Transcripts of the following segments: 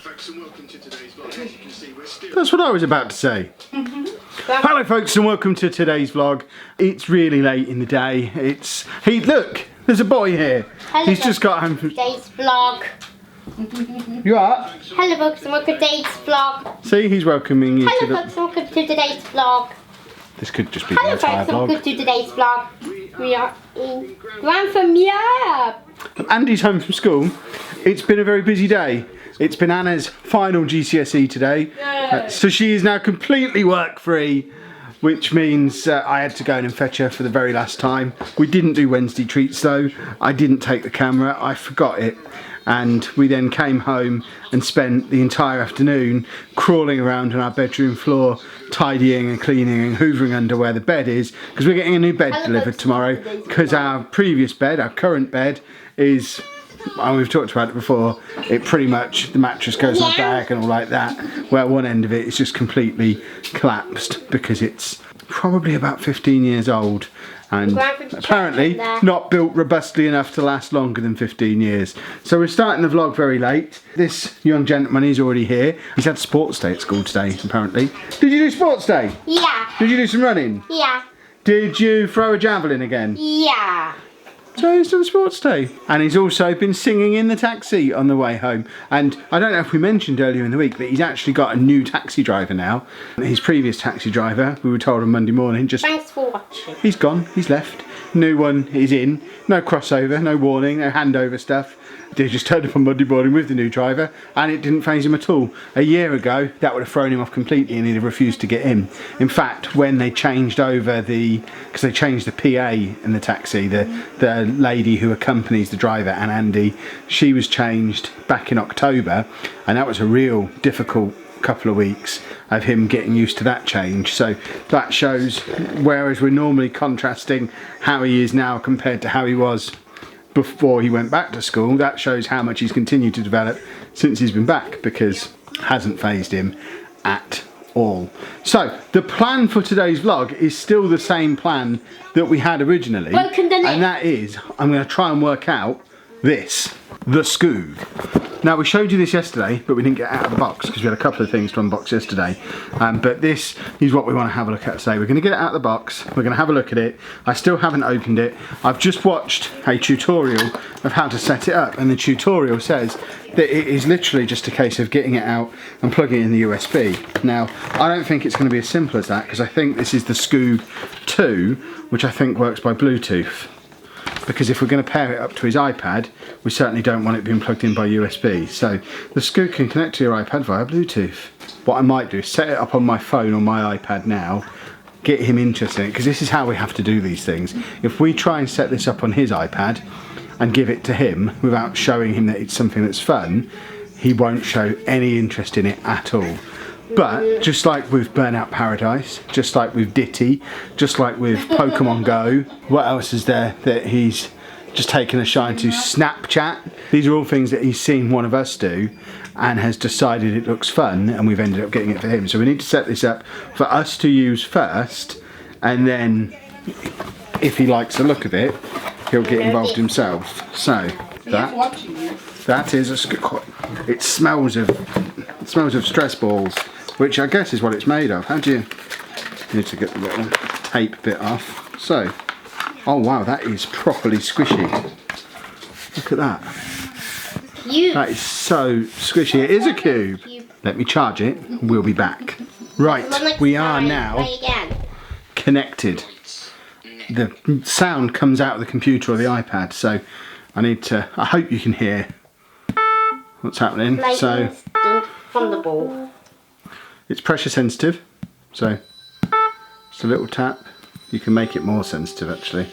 folks, and welcome to today's vlog. As you can see, we're still... That's what I was about to say. Hello folks and welcome to today's vlog. It's really late in the day. Look, there's a boy here. Hello, He's just got home from... Today's vlog. You are? Hello folks and welcome to today's vlog. See, he's welcoming you to Hello the... folks and welcome to today's vlog. This could just be the Hello entire folks and welcome vlog. to today's vlog. We are in Grantham. Andy's home from school. It's been a very busy day. It's been Anna's final GCSE today. So she is now completely work free, which means I had to go in and fetch her for the very last time. We didn't do Wednesday treats though. I didn't take the camera, I forgot it. And we then came home and spent the entire afternoon crawling around on our bedroom floor, tidying and cleaning and hoovering under where the bed is, because we're getting a new bed delivered tomorrow, because our previous bed, our current bed, is... and we've talked about it before, it pretty much, the mattress goes on a bag and all like that, where one end of it is just completely collapsed because it's probably about 15 years old and apparently not built robustly enough to last longer than 15 years. So we're starting the vlog very late. This young gentleman is already here. He's had sports day at school today, apparently. Did you do sports day? Yeah. Did you do some running? Yeah. Did you throw a javelin again? Yeah. So he's done sports day. And he's also been singing in the taxi on the way home. And I don't know if we mentioned earlier in the week that he's actually got a new taxi driver now. His previous taxi driver, we were told on Monday morning, just... Thanks for watching. He's gone, he's left. New one is in. No crossover, no warning, no handover stuff. They just turned up on Monday morning with the new driver and it didn't faze him at all. A year ago, that would have thrown him off completely and he'd have refused to get in. In fact, when they changed over because they changed the PA in the taxi, the lady who accompanies the driver and Andy, she was changed back in October and that was a real difficult couple of weeks of him getting used to that change. So that shows, whereas we're normally contrasting how he is now compared to how he was before he went back to school, that shows how much he's continued to develop since he's been back, because it hasn't fazed him at all. So the plan for today's vlog is still the same plan that we had originally, and that is I'm going to try and work out this, the Skoog. Now we showed you this yesterday, but we didn't get out of the box because we had a couple of things to unbox yesterday. But this is what we want to have a look at today. We're going to get it out of the box, we're going to have a look at it. I still haven't opened it. I've just watched a tutorial of how to set it up, and the tutorial says that it is literally just a case of getting it out and plugging it in the USB. Now, I don't think it's going to be as simple as that, because I think this is the Skoog 2, which I think works by Bluetooth. Because if we're going to pair it up to his iPad, we certainly don't want it being plugged in by USB. So the Skoog can connect to your iPad via Bluetooth. What I might do is set it up on my phone or my iPad now, get him interested in it, because this is how we have to do these things. If we try and set this up on his iPad and give it to him without showing him that it's something that's fun, he won't show any interest in it at all. But just like with Burnout Paradise, just like with Ditty, just like with Pokemon Go, what else is there that he's just taken a shine to? Snapchat. These are all things that he's seen one of us do and has decided it looks fun, and we've ended up getting it for him. So we need to set this up for us to use first, and then if he likes the look of it, he'll get involved himself. So that is a Skoog. It smells of stress balls, which I guess is what it's made of. How do you need to get the little tape bit off? So, oh wow, that is properly squishy. Look at that. Cube. That is so squishy. It is a cube. Let me charge it. We'll be back. Right, we are now connected. The sound comes out of the computer or the iPad, so I hope you can hear what's happening. So from the ball. it's pressure sensitive, so just a little tap. You can make it more sensitive actually.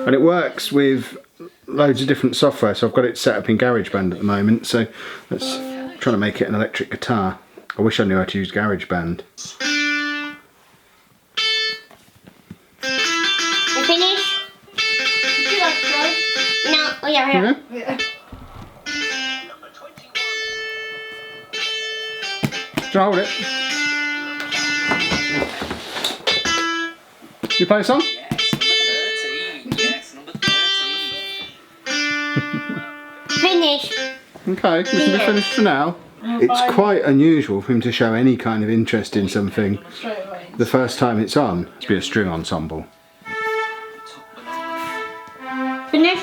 And it works with loads of different software, so I've got it set up in GarageBand at the moment, so let's try to make it an electric guitar. I wish I knew how to use GarageBand. You finished? No, oh yeah. Hold it. You play a song? Yes, number 13. Finish. Okay, we can be finished for now. It's quite unusual for him to show any kind of interest in something the first time it's on. It's be a string ensemble. Finish.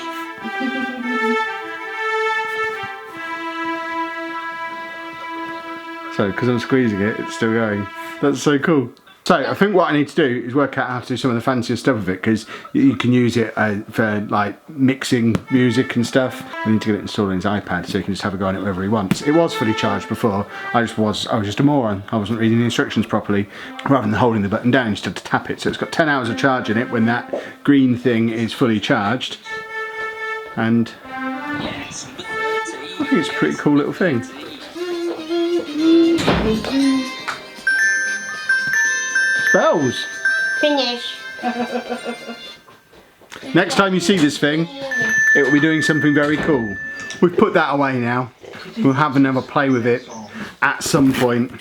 So, because I'm squeezing it, it's still going. That's so cool. So, I think what I need to do is work out how to do some of the fancier stuff with it, because you can use it for like mixing music and stuff. We need to get it installed on his iPad so he can just have a go on it wherever he wants. It was fully charged before. I was just a moron. I wasn't reading the instructions properly. Rather than holding the button down, you just had to tap it. So it's got 10 hours of charge in it when that green thing is fully charged. And I think it's a pretty cool little thing. Bells. Finish. Next time you see this thing, it will be doing something very cool. We've put that away now. We'll have another play with it at some point.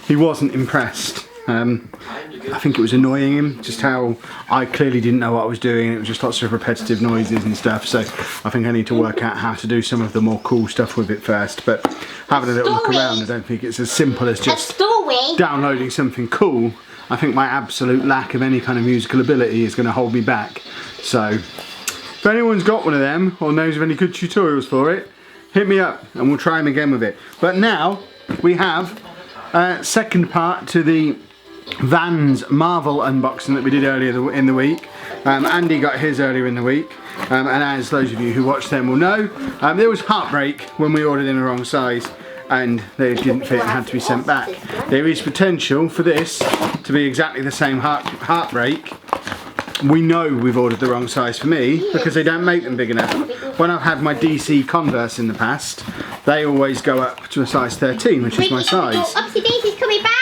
He wasn't impressed. I think it was annoying him, just how I clearly didn't know what I was doing. It was just lots of repetitive noises and stuff. So I think I need to work out how to do some of the more cool stuff with it first. But having a little look around, I don't think it's as simple as just downloading something cool. I think my absolute lack of any kind of musical ability is going to hold me back. So if anyone's got one of them or knows of any good tutorials for it, hit me up and we'll try them again with it. But now we have a second part to the Vans Marvel unboxing that we did earlier in the week. Andy got his earlier in the week, and as those of you who watched them will know, there was heartbreak when we ordered in the wrong size and they didn't fit and had to be sent back. There is potential for this to be exactly the same heartbreak. We know we've ordered the wrong size for me because they don't make them big enough. When I've had my DC Converse in the past, they always go up to a size 13, which is my size. Upsy Daisy's coming back!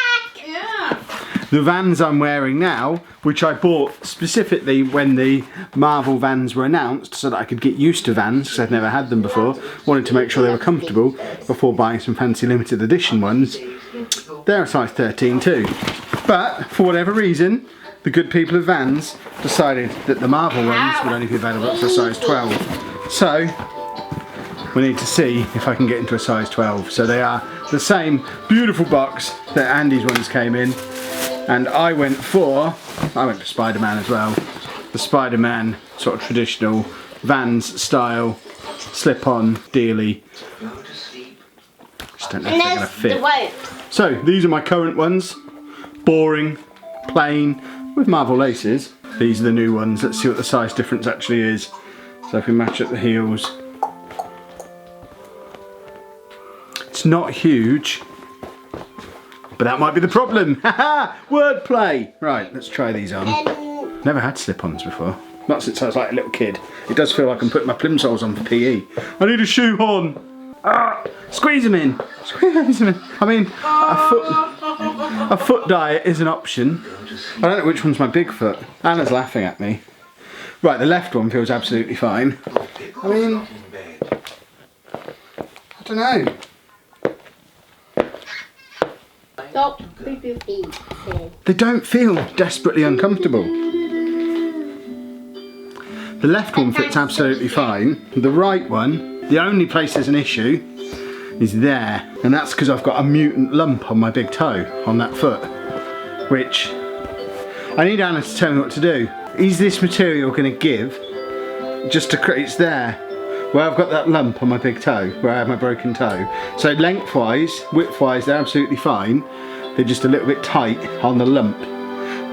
The Vans I'm wearing now, which I bought specifically when the Marvel Vans were announced so that I could get used to Vans because I'd never had them before, wanted to make sure they were comfortable before buying some fancy limited edition ones. They're a size 13 too. But for whatever reason, the good people of Vans decided that the Marvel ones would only be available for a size 12. So we need to see if I can get into a size 12. So they are the same beautiful box that Andy's ones came in. And I went for Spider-Man as well. The Spider-Man sort of traditional Vans style slip-on dealie. Just don't know if they're going to fit. So these are my current ones. Boring, plain, with Marvel laces. These are the new ones. Let's see what the size difference actually is. So if we match up the heels. It's not huge. But that might be the problem. Haha! Wordplay! Right, let's try these on. Never had slip-ons before. Not since I was like a little kid. It does feel like I'm putting my plimsolls on for PE. I need a shoehorn! Ah! Squeeze them in! Squeeze them in! I mean, a foot diet is an option. I don't know which one's my big foot. Anna's laughing at me. Right, the left one feels absolutely fine. I mean, I don't know. Stop. They don't feel desperately uncomfortable. The left one fits absolutely fine. The right one, the only place there's an issue is there. And that's because I've got a mutant lump on my big toe, on that foot. Which, I need Anna to tell me what to do. Is this material going to give? Just to, it's there. Where I've got that lump on my big toe, where I have my broken toe. So lengthwise, widthwise, they're absolutely fine. They're just a little bit tight on the lump.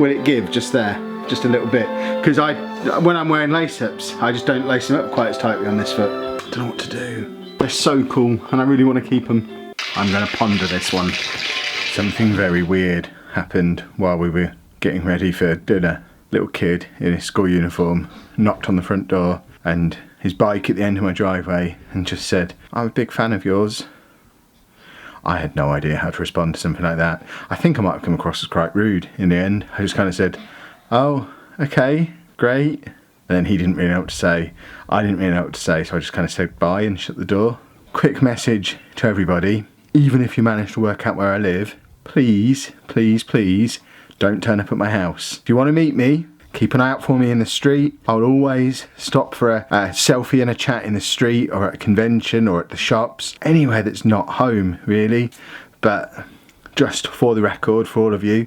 Will it give just there? Just a little bit. Because when I'm wearing lace-ups, I just don't lace them up quite as tightly on this foot. I don't know what to do. They're so cool, and I really want to keep them. I'm going to ponder this one. Something very weird happened while we were getting ready for dinner. Little kid in his school uniform knocked on the front door and his bike at the end of my driveway and just said, "I'm a big fan of yours." I had no idea how to respond to something like that. I think I might have come across as quite rude in the end. I just kind of said, "Oh, okay, great." And then he didn't really know what to say. I didn't really know what to say, so I just kind of said bye and shut the door. Quick message to everybody, even if you manage to work out where I live, please, please, please, don't turn up at my house. If you want to meet me, Keep an eye out for me in the street. I'll always stop for a selfie and a chat in the street or at a convention or at the shops. Anywhere that's not home, really. But just for the record, for all of you,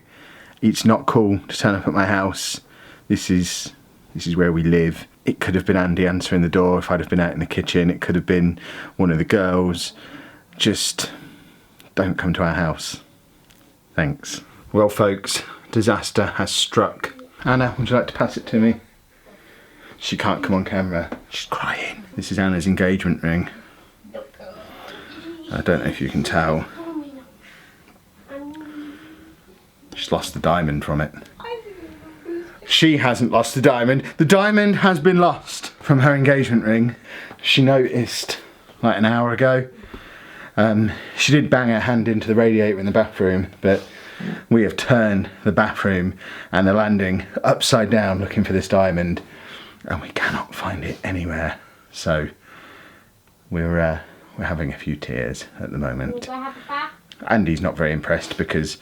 it's not cool to turn up at my house. This is where we live. It could have been Andy answering the door if I'd have been out in the kitchen. It could have been one of the girls. Just don't come to our house. Thanks. Well, folks, disaster has struck. Anna, would you like to pass it to me? She can't come on camera. She's crying. This is Anna's engagement ring. I don't know if you can tell. She's lost the diamond from it. She hasn't lost the diamond. The diamond has been lost from her engagement ring. She noticed like an hour ago. She did bang her hand into the radiator in the bathroom, but we have turned the bathroom and the landing upside down looking for this diamond, and we cannot find it anywhere. So we're having a few tears at the moment. Andy's not very impressed because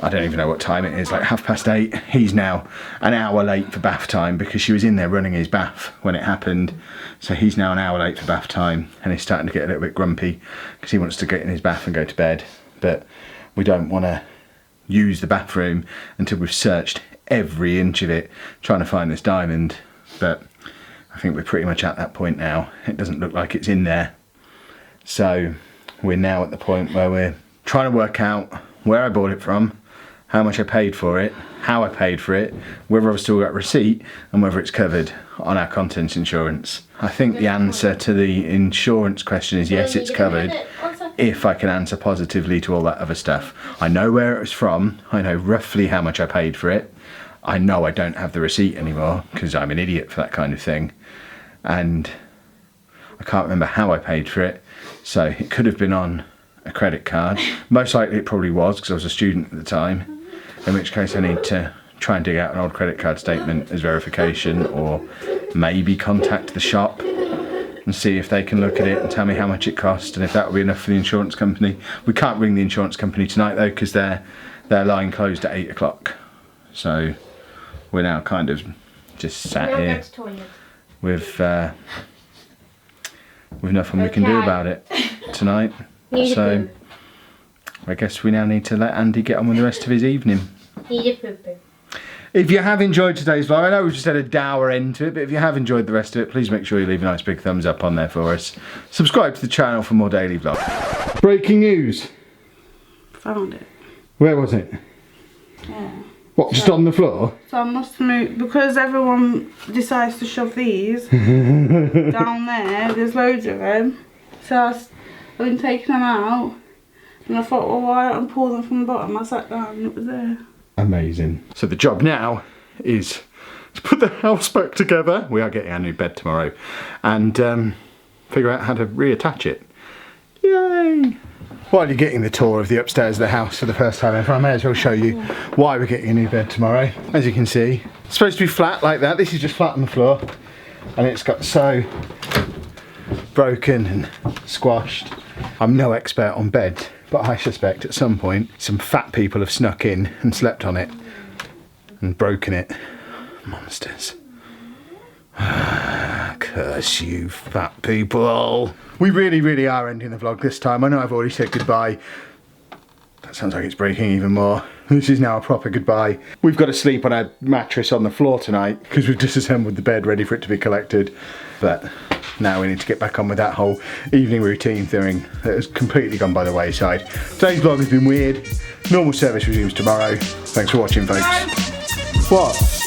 I don't even know what time it is, like 8:30. He's now an hour late for bath time because she was in there running his bath when it happened. So he's now an hour late for bath time, and he's starting to get a little bit grumpy because he wants to get in his bath and go to bed. But we don't want to use the bathroom until we've searched every inch of it trying to find this diamond. But I think we're pretty much at that point now. It doesn't look like it's in there. So we're now at the point where we're trying to work out where I bought it from, how much I paid for it, how I paid for it, whether I've still got a receipt, and whether it's covered on our contents insurance. I think the answer to the insurance question is yes, it's covered, if I can answer positively to all that other stuff. I know where it was from, I know roughly how much I paid for it, I know I don't have the receipt anymore because I'm an idiot for that kind of thing, and I can't remember how I paid for it, so it could have been on a credit card. Most likely it probably was because I was a student at the time, in which case I need to try and dig out an old credit card statement as verification, or maybe contact the shop and see if they can look at it and tell me how much it cost and if that will be enough for the insurance company. We can't ring the insurance company tonight though because their line closed at 8 o'clock. So we're now kind of just sat here with nothing we can do about it tonight. So I guess we now need to let Andy get on with the rest of his evening. If you have enjoyed today's vlog, I know we've just had a dour end to it, but if you have enjoyed the rest of it, please make sure you leave a nice big thumbs up on there for us. Subscribe to the channel for more daily vlogs. Breaking news. Found it. Where was it? Yeah. What, just on the floor? So I must move, because everyone decides to shove these down there, there's loads of them. So I've been taking them out, and I thought, well, why don't I pull them from the bottom? I sat down and it was there. Amazing. So the job now is to put the house back together. We are getting our new bed tomorrow, and figure out how to reattach it. Yay! While you're getting the tour of the upstairs of the house for the first time ever, I may as well show you why we're getting a new bed tomorrow. As you can see, it's supposed to be flat like that. This is just flat on the floor, and it's got so broken and squashed. I'm no expert on beds, but I suspect at some point some fat people have snuck in and slept on it and broken it. Monsters. Curse you fat people. We really are ending the vlog this time. I know I've already said goodbye. That sounds like it's breaking even more. This is now a proper goodbye. We've got to sleep on a mattress on the floor tonight because we've disassembled the bed ready for it to be collected. But now we need to get back on with that whole evening routine thing that has completely gone by the wayside. Today's vlog has been weird. Normal service resumes tomorrow. Thanks for watching, folks. What?